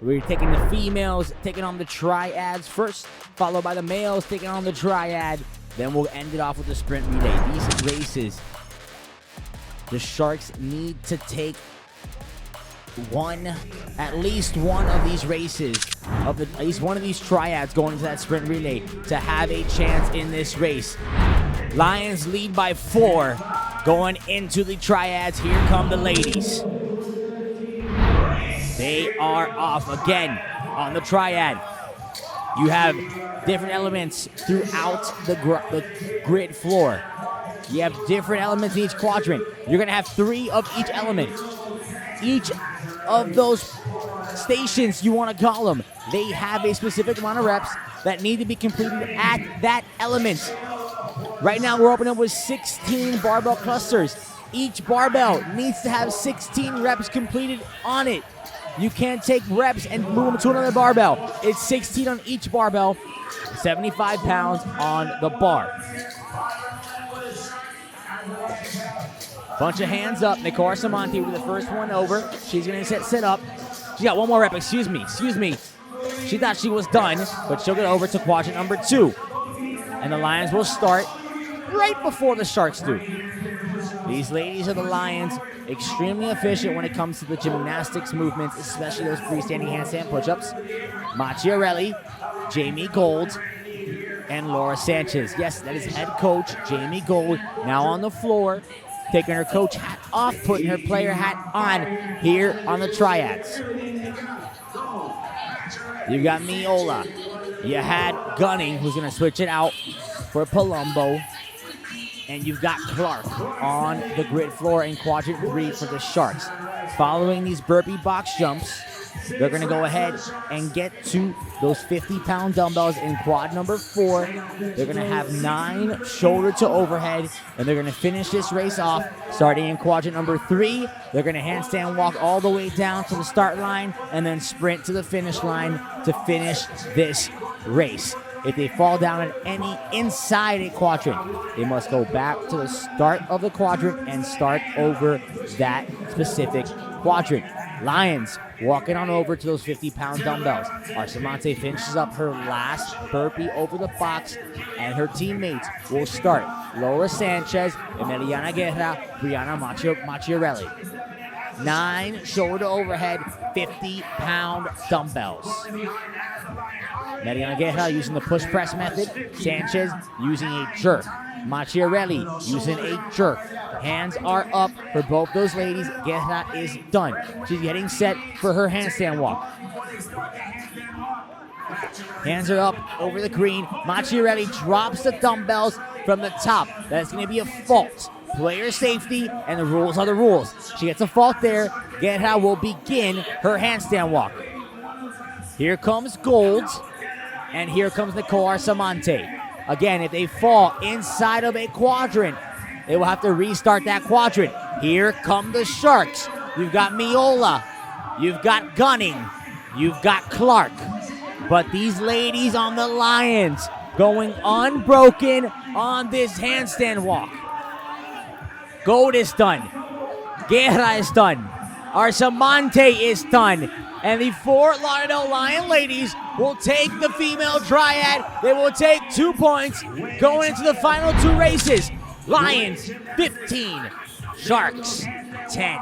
We're taking the females, taking on the triads first, followed by the males taking on the triad. Then we'll end it off with the sprint relay. These races, the Sharks need to take at least one of these races, at least one of these triads going into that sprint relay to have a chance in this race. Lions lead by 4 going into the triads. Here come the ladies. They are off again on the triad. You have different elements throughout the grid floor. You have different elements in each quadrant. You're going to have 3 of each element. Each of those stations, you want to call them, they have a specific amount of reps that need to be completed at that element. Right now, we're opening up with 16 barbell clusters. Each barbell needs to have 16 reps completed on it. You can't take reps and move them to another barbell. It's 16 on each barbell, 75 pounds on the bar. Bunch of hands up. Nicole Acromonte with the first one over. She's going to set up. She got one more rep. Excuse me. She thought she was done, but she'll get over to quadrant number 2. And the Lions will start right before the Sharks do. These ladies are the Lions, extremely efficient when it comes to the gymnastics movements, especially those freestanding handstand push-ups. Macchiarelli, Jamie Gold, and Laura Sanchez. Yes, that is head coach Jamie Gold now on the floor, taking her coach hat off, putting her player hat on here on the triads. You got Meola. You had Gunning, who's going to switch it out for Palumbo. And you've got Clark on the grid floor in quadrant 3 for the Sharks. Following these burpee box jumps, they're going to go ahead and get to those 50-pound dumbbells in quad number 4. They're going to have 9 shoulder to overhead, and they're going to finish this race off starting in quadrant number 3. They're going to handstand walk all the way down to the start line and then sprint to the finish line to finish this race. If they fall down at any inside a quadrant, they must go back to the start of the quadrant and start over that specific quadrant. Lions walking on over to those 50-pound dumbbells. Acromonte finishes up her last burpee over the box, and her teammates will start. Laura Sanchez, Emilliana Guerra, Brianna Macchiarelli. 9 shoulder overhead, 50-pound dumbbells. Emilliana Guerra using the push press method. Sanchez using a jerk. Macchiarelli using a jerk. Hands are up for both those ladies. Guerra is done. She's getting set for her handstand walk. Hands are up over the green. Macchiarelli drops the dumbbells from the top. That's going to be a fault. Player safety, and the rules are the rules. She gets a fault there. Guerra will begin her handstand walk. Here comes Gold, and here comes Nicole Acromonte. Again, if they fall inside of a quadrant, they will have to restart that quadrant. Here come the Sharks. You've got Meola. You've got Gunning. You've got Clark. But these ladies on the Lions going unbroken on this handstand walk. Gold is done. Guerra is done. Acromonte is done. And the Fort Lauderdale Lion ladies will take the female triad. They will take 2 points going into the final 2 races. Lions 15, Sharks 10.